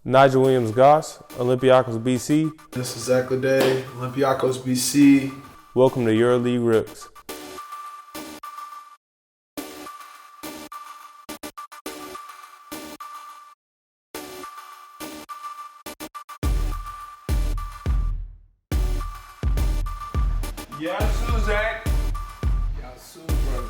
Nigel Williams-Goss, Olympiacos BC. This is Zach LeDay, Olympiacos BC. Welcome to EuroLeague Rooks. Yasu, Zach. Yasu, brother.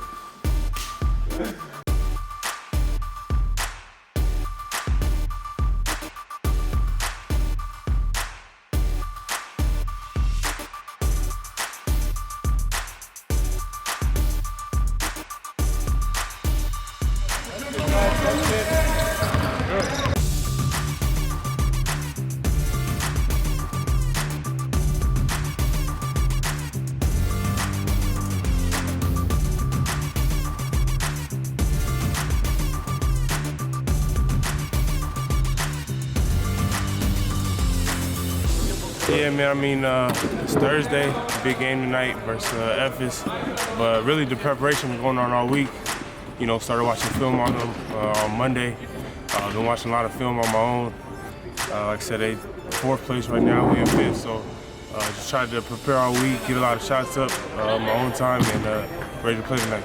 Yeah, man, it's Thursday, big game tonight versus Ephes, but really the preparation was going on all week. You know, started watching film on them on Monday. Been watching a lot of film on my own. Like I said, they fourth place right now, we in fifth, so just tried to prepare all week, get a lot of shots up my own time, and ready to play tonight.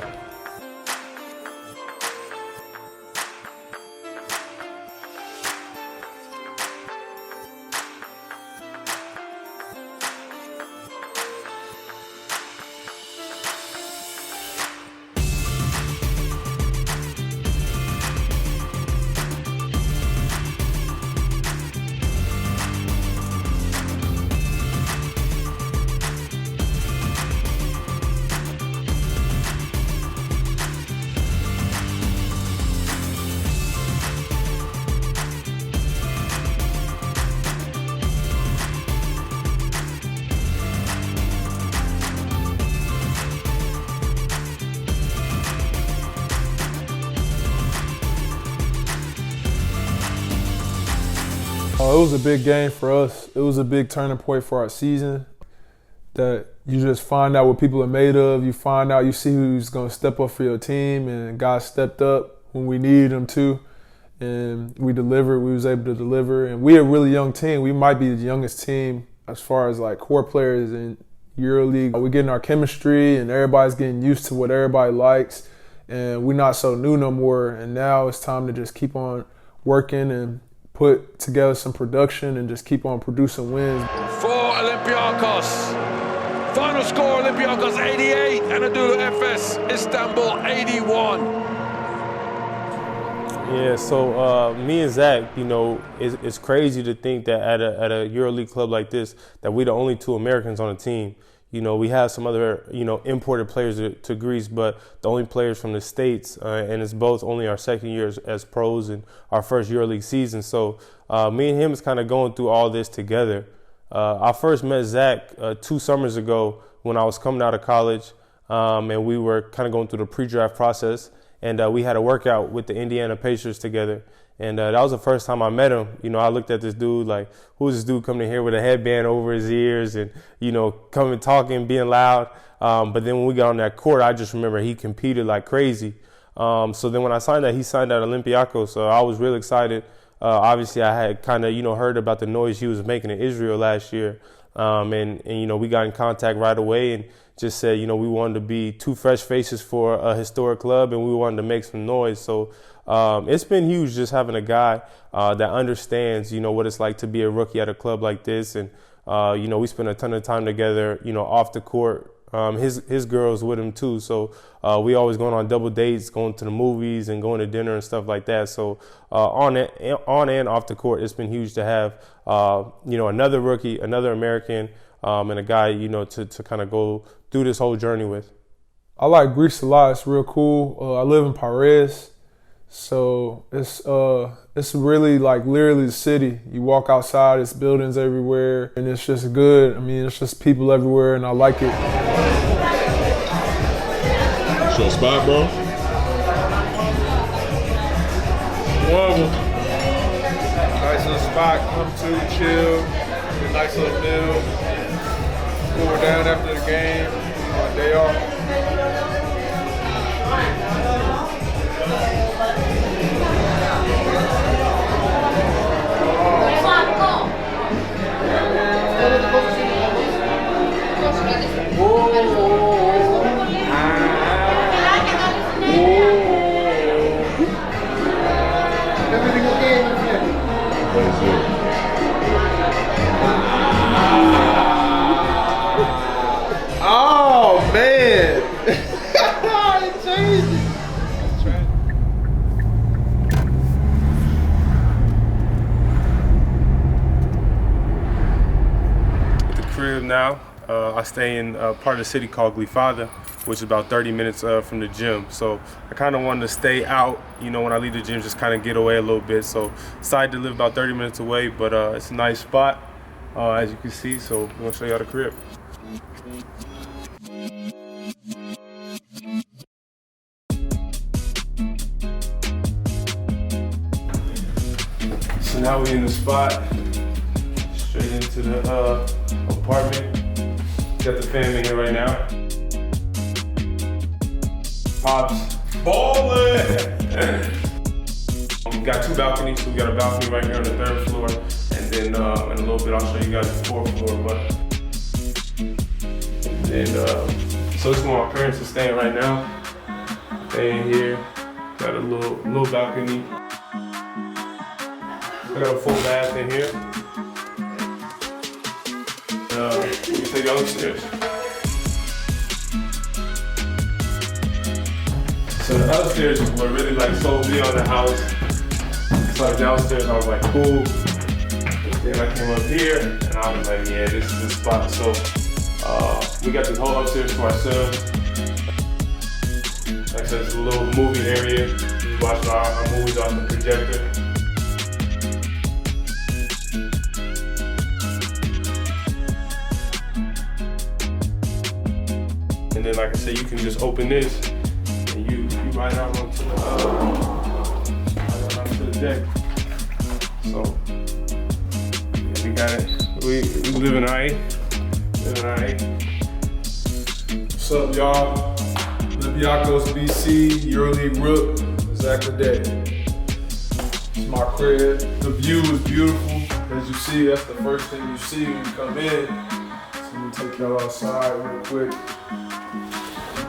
It was a big game for us. It was a big turning point for our season. That you just find out what people are made of. You find out, you see who's going to step up for your team, and guys stepped up when we needed them to, and we delivered. We was able to deliver, and we're a really young team. We might be the youngest team as far as like core players in EuroLeague. We're getting our chemistry, and everybody's getting used to what everybody likes, and we're not so new no more. And now it's time to just keep on working and put together some production and just keep on producing wins. For Olympiacos. Final score, Olympiacos 88, Anadolu Efes, Istanbul 81. Yeah, so me and Zach, you know, it's crazy to think that at a EuroLeague club like this, that we're the only two Americans on the team. You know, we have some other, you know, imported players to Greece, but the only players from the States, and it's both only our second year as pros and our first EuroLeague season. So me and him is kind of going through all this together. I first met Zach 2 summers ago when I was coming out of college, and we were kind of going through the pre-draft process, and we had a workout with the Indiana Pacers together. And that was the first time I met him. You know, I looked at this dude like, who's this dude coming in here with a headband over his ears and, you know, coming, talking, being loud. But then when we got on that court, I just remember he competed like crazy. So then when I signed that, he signed at Olympiacos. So I was really excited. Obviously, I had kind of, you know, heard about the noise he was making in Israel last year. And, you know, we got in contact right away and just said, you know, we wanted to be 2 fresh faces for a historic club and we wanted to make some noise. So it's been huge just having a guy that understands, you know, what it's like to be a rookie at a club like this. And, you know, we spent a ton of time together, you know, off the court. His girl's with him too. So we always going on double dates, going to the movies and going to dinner and stuff like that. So on and off the court, it's been huge to have, you know, another rookie, another American, and a guy, you know, to kind of go through this whole journey with. I like Greece a lot. It's real cool. I live in Paris. So it's really like literally the city. You walk outside, it's buildings everywhere, and it's just good. I mean, it's just people everywhere, and I like it. It's your spot, bro? One of them. Nice little spot, come to, chill, get a nice little meal, cool down after the game, on day off. now. I stay in part of the city called Glifada, which is about 30 minutes from the gym. So I kind of wanted to stay out, you know, when I leave the gym, just kind of get away a little bit. So decided to live about 30 minutes away, but it's a nice spot, as you can see. So I'm gonna show y'all the crib. So now we in the spot, straight into the apartment. Got the fam in here right now. Pops, ballin'! We got 2 balconies, so we got a balcony right here on the 3rd floor, and then in a little bit I'll show you guys the 4th floor. But and so this is where my parents are staying right now. Staying here, got a little balcony. I got a full bath in here. You can take y'all upstairs. So the upstairs is what really like sold me on the house. So downstairs I was like, cool. Then I came up here and I was like, yeah, this is the spot. So we got this whole upstairs to ourselves. Like I said, it's a little movie area. We watch our movies off the projector. And then, like I said, you can just open this and you ride out onto the deck. So yeah, we got it. We living alright. What's up, y'all? Olympiacos BC, EuroLeague Rooks, LeDay. It's my crib. The view is beautiful. As you see, that's the first thing you see when you come in. So let me take y'all outside real quick.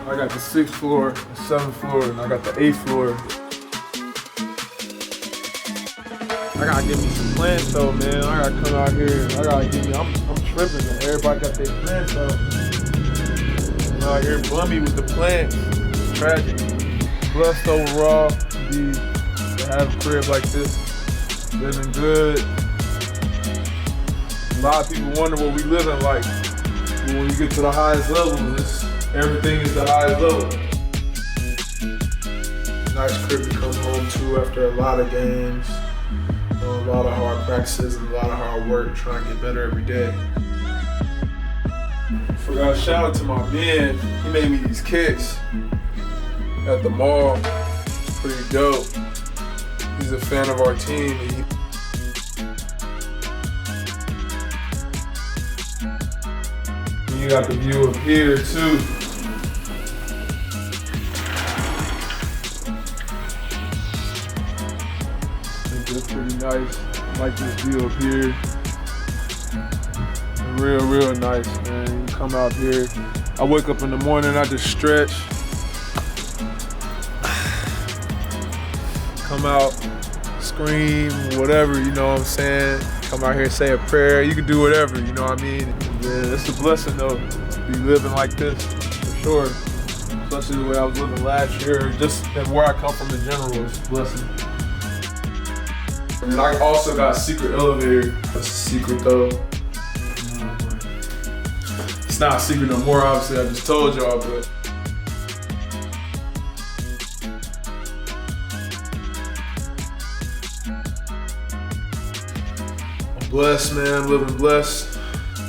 I got the 6th floor, the 7th floor, and I got the 8th floor. I gotta get me some plants though, man. I gotta come out here. I'm tripping, man. Everybody got their plants though. I'm out here bummy with the plants. It's tragic. Blessed overall to have a crib like this. Living good. A lot of people wonder what we living like. But when you get to the highest levels, everything is the highest level. Nice crib to come home to after a lot of games, a lot of hard practices, and a lot of hard work trying to get better every day. Forgot to shout out to my man. He made me these kicks at the mall. It's pretty dope. He's a fan of our team. You got the view of here too. That's pretty nice. I like this view up here. Real nice, man. You come out here. I wake up in the morning, I just stretch. Come out, scream, whatever, you know what I'm saying? Come out here, say a prayer. You can do whatever, you know what I mean? Yeah, it's a blessing though, to be living like this, for sure. Especially the way I was living last year, just and where I come from in general, it's a blessing. And I also got a secret elevator. That's a secret though. It's not a secret no more, obviously, I just told y'all, but. I'm blessed, man, living blessed.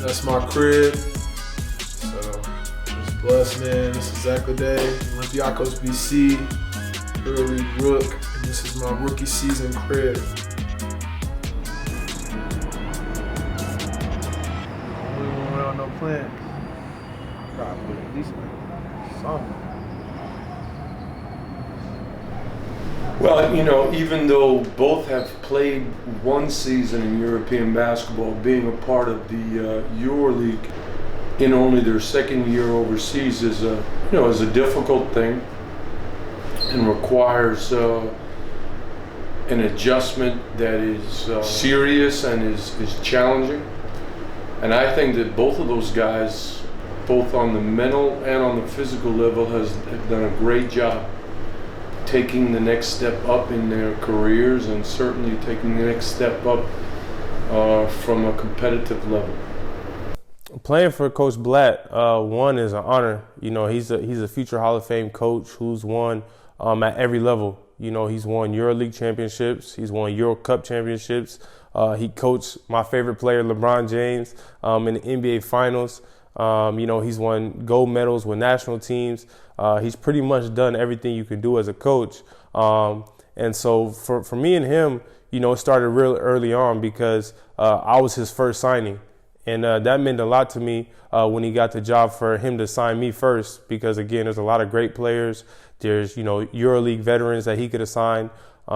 That's my crib. So, just blessed, man. This is LeDay, Olympiacos BC, EuroLeague Rook, and this is my rookie season crib. No plans. Gotta put at least something. Well, you know, even though both have played one season in European basketball, being a part of the EuroLeague in only their second year overseas is a difficult thing and requires an adjustment that is serious and is challenging. And I think that both of those guys, both on the mental and on the physical level, have done a great job taking the next step up in their careers and certainly taking the next step up from a competitive level. Playing for Coach Blatt, one is an honor. You know, he's a future Hall of Fame coach who's won at every level. You know, he's won EuroLeague championships. He's won Euro Cup championships. He coached my favorite player, LeBron James, in the NBA Finals. You know, he's won gold medals with national teams. He's pretty much done everything you can do as a coach. And so for me and him, you know, it started real early on because I was his first signing. And that meant a lot to me when he got the job for him to sign me first because, again, there's a lot of great players. There's, you know, EuroLeague veterans that he could have signed, you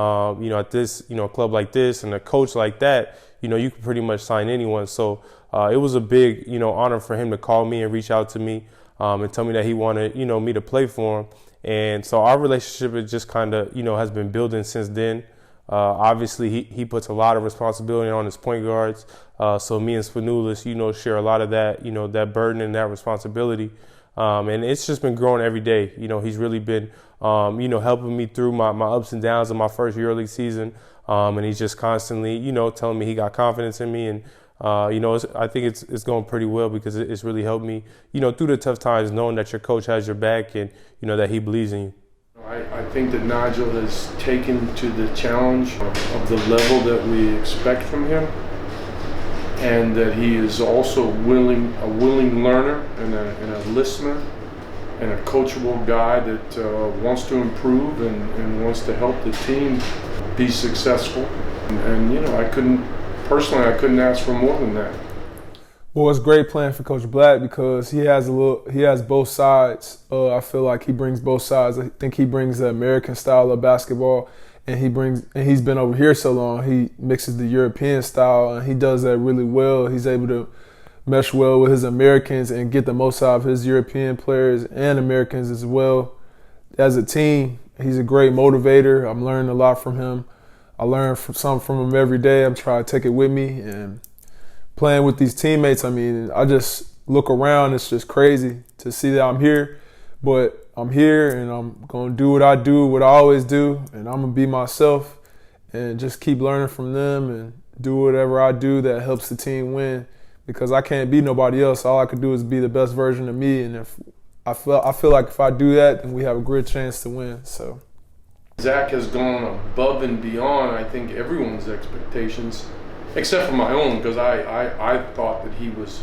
know, at this, you know, club like this and a coach like that, you know, you could pretty much sign anyone. So it was a big, you know, honor for him to call me and reach out to me and tell me that he wanted, you know, me to play for him. And so our relationship is just kind of, you know, has been building since then. Obviously, he puts a lot of responsibility on his point guards. So me and Spanulis, you know, share a lot of that, you know, that burden and that responsibility. And it's just been growing every day. You know, he's really been, you know, helping me through my ups and downs of my first EuroLeague season. And he's just constantly, you know, telling me he got confidence in me. And, you know, I think it's going pretty well because it's really helped me, you know, through the tough times, knowing that your coach has your back and, you know, that he believes in you. I think that Nigel has taken to the challenge of the level that we expect from him, and that he is also a willing learner and a listener and a coachable guy that wants to improve and wants to help the team be successful. And you know, I couldn't ask for more than that. Well, it's great playing for Coach Blatt because he has both sides. I feel like he brings both sides. I think he brings the American style of basketball, and he's been over here so long. He mixes the European style, and he does that really well. He's able to mesh well with his Americans and get the most out of his European players and Americans as well. As a team, he's a great motivator. I'm learning a lot from him. I learn something from him every day. I'm trying to take it with me, and playing with these teammates, I mean, I just look around, it's just crazy to see that I'm here, but I'm here and I'm going to do what I always do, and I'm going to be myself and just keep learning from them and do whatever I do that helps the team win because I can't be nobody else. All I could do is be the best version of me, and if I feel like if I do that, then we have a great chance to win. So Zach has gone above and beyond, I think, everyone's expectations. Except for my own, because I thought that he was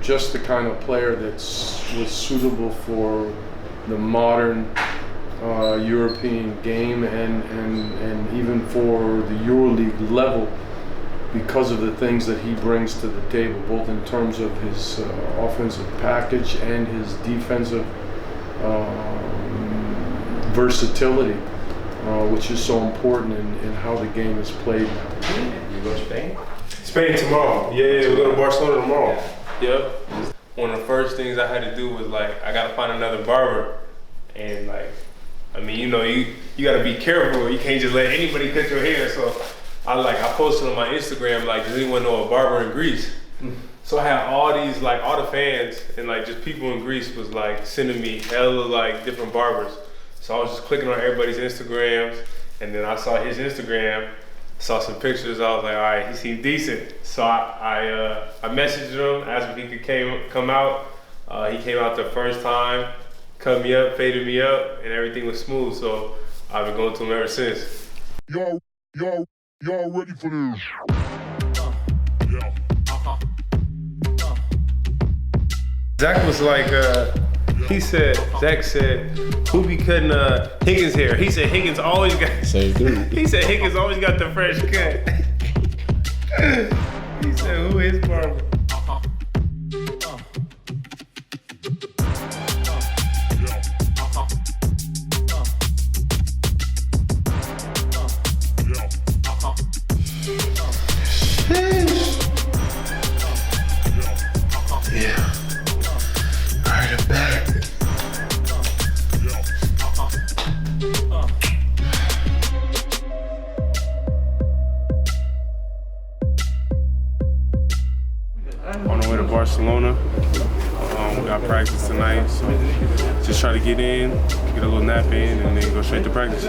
just the kind of player that was suitable for the modern European game and even for the EuroLeague level because of the things that he brings to the table, both in terms of his offensive package and his defensive versatility. Which is so important in how the game is played now. You go to Spain? Spain tomorrow. Yeah, we're going to Barcelona tomorrow. Yep. One of the first things I had to do was I got to find another barber. And I mean, you know, you got to be careful. You can't just let anybody cut your hair. So I posted on my Instagram, does anyone know a barber in Greece? So I had all these, all the fans and just people in Greece was sending me hella different barbers. So I was just clicking on everybody's Instagrams, and then I saw his Instagram, saw some pictures. I was like, all right, he seemed decent. So I messaged him, asked if he could come out. He came out the first time, cut me up, faded me up, and everything was smooth. So I've been going to him ever since. Y'all ready for this? Zach was Zach said, who be cutting Higgins' hair? He said Higgins always got. Same dude. He said Higgins always got the fresh cut. He said, who is barber? On the way to Barcelona. We got practice tonight, so just try to get in, get a little nap in, and then go straight to practice.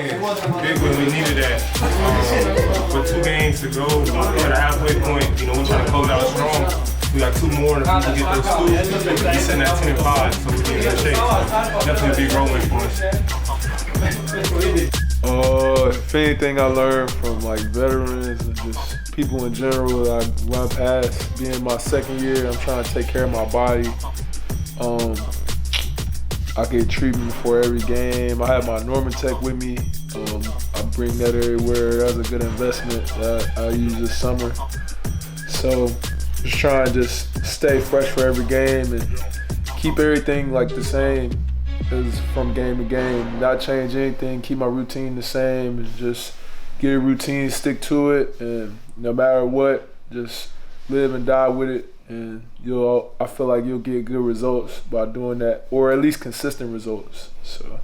big when we needed that. With 2 games to go, we're at a halfway point. You know, we're trying to close out strong. We got 2 more, and if we can get those 2, we'll be sitting at 10-5, so we're in good shape. Definitely a big role win for us. If anything I learned from like veterans and just people in general that I run past, being my 2nd year, I'm trying to take care of my body. I get treatment before every game. I have my Norman Tech with me. I bring that everywhere. That's a good investment that I use this summer. So just trying to just stay fresh for every game and keep everything like the same as from game to game. Not change anything, keep my routine the same, and just get a routine, stick to it, and no matter what, just live and die with it. And I feel like you'll get good results by doing that, or at least consistent results. So.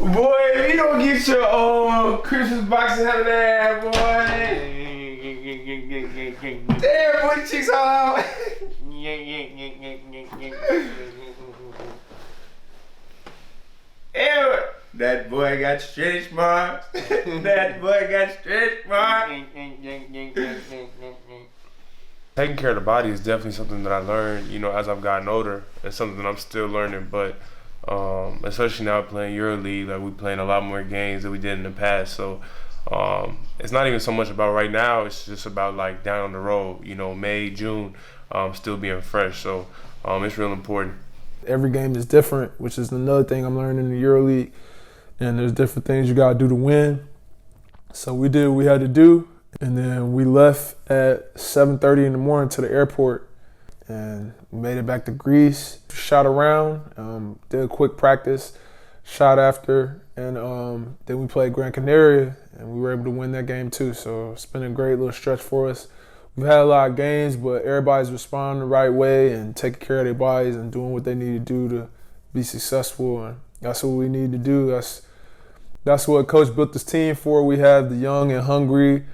Boy, if you don't get your Christmas box out of there, boy. Damn, boy, the chicks all out. Ew. That boy got stretch marks. That boy got stretch marks. Taking care of the body is definitely something that I learned, you know, as I've gotten older. It's something that I'm still learning, but especially now playing EuroLeague, like we're playing a lot more games than we did in the past. So it's not even so much about right now. It's just about like down the road, you know, May, June, still being fresh. So it's real important. Every game is different, which is another thing I'm learning in the EuroLeague. And there's different things you gotta do to win. So we did what we had to do, and then we left at 7:30 in the morning to the airport, and we made it back to Greece. Shot around, did a quick practice, shot after, and then we played Gran Canaria, and we were able to win that game too. So it's been a great little stretch for us. We've had a lot of games, but everybody's responding the right way and taking care of their bodies and doing what they need to do to be successful. And that's what we need to do. That's what Coach built this team for. We have the young and hungry,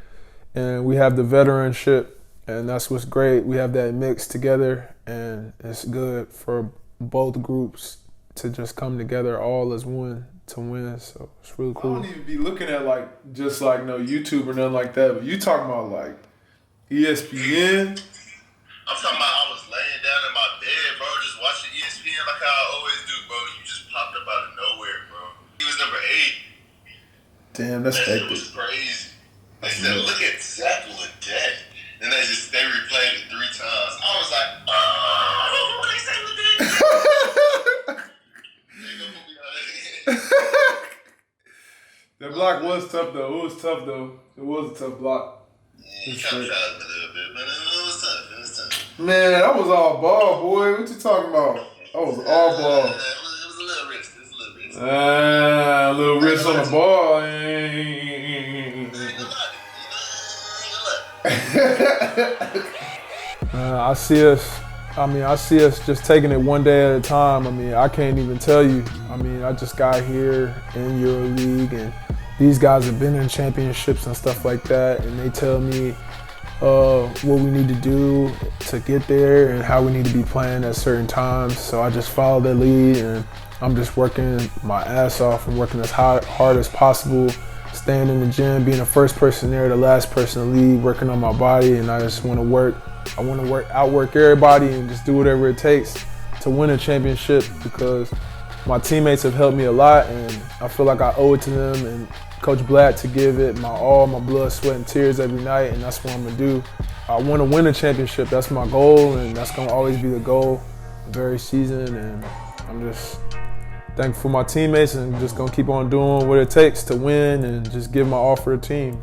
and we have the veteranship, and that's what's great. We have that mix together, and it's good for both groups to just come together all as one to win. So it's really cool. I don't even be looking at like just like no YouTube or nothing like that, but you talking about like ESPN. I'm talking about I was laying down in my bed, bro, just watching ESPN like how I always do, bro. You just popped up out of nowhere, bro. He was number 8. Damn, that's that hectic. It was crazy. They said, look at Zach LeDay. And they replayed it 3 times. I was like, oh, what they say LeDay? That block was tough though. It was tough though. It was a tough block. Yeah, he kind of tried a little bit, but it was tough. It was tough. Man, that was all ball, boy. What you talking about? That was all ball. It was a little wrist. It was a little wrist. A little wrist on the ball. I see us just taking it one day at a time. I mean, I can't even tell you. I mean, I just got here in EuroLeague, and these guys have been in championships and stuff like that, and they tell me what we need to do to get there and how we need to be playing at certain times. So I just follow their lead, and I'm just working my ass off and working as hard as possible, staying in the gym, being the first person there, the last person to leave, working on my body, and I just want to work. I want to outwork everybody and just do whatever it takes to win a championship, because my teammates have helped me a lot, and I feel like I owe it to them and Coach Blatt to give it my all, my blood, sweat, and tears every night, and that's what I'm going to do. I want to win a championship. That's my goal, and that's going to always be the goal of every season, and I'm just thankful for my teammates and just going to keep on doing what it takes to win and just give my all for the team.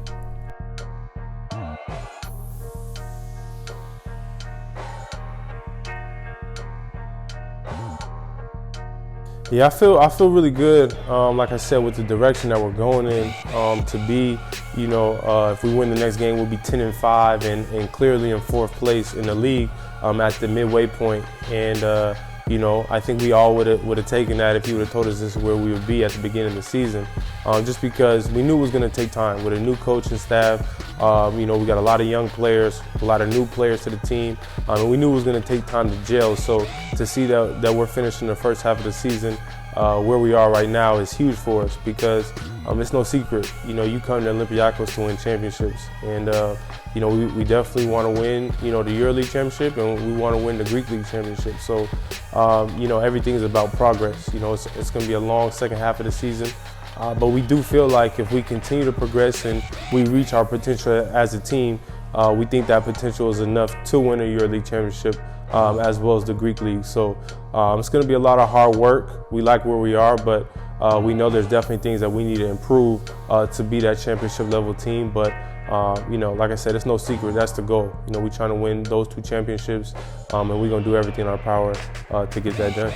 Yeah, I feel really good. Like I said, with the direction that we're going in, to be, you know, if we win the next game, we'll be 10-5 and clearly in 4th place in the league at the midway point. And You know, I think we all would have taken that if you would have told us this is where we would be at the beginning of the season. Just because we knew it was going to take time with a new coaching staff. You know, we got a lot of young players, a lot of new players to the team, and we knew it was going to take time to gel. So to see that we're finishing the first half of the season where we are right now is huge for us, because it's no secret. You know, you come to Olympiacos to win championships, and you know, we definitely want to win, you know, the EuroLeague championship, and we want to win the Greek League championship. So, you know, everything is about progress. You know, it's going to be a long second half of the season. But we do feel like if we continue to progress and we reach our potential as a team, we think that potential is enough to win a EuroLeague championship as well as the Greek League. So it's going to be a lot of hard work. We like where we are, but we know there's definitely things that we need to improve to be that championship level team. But you know, like I said, it's no secret. That's the goal. You know, we're trying to win those 2 championships, and we're going to do everything in our power to get that done.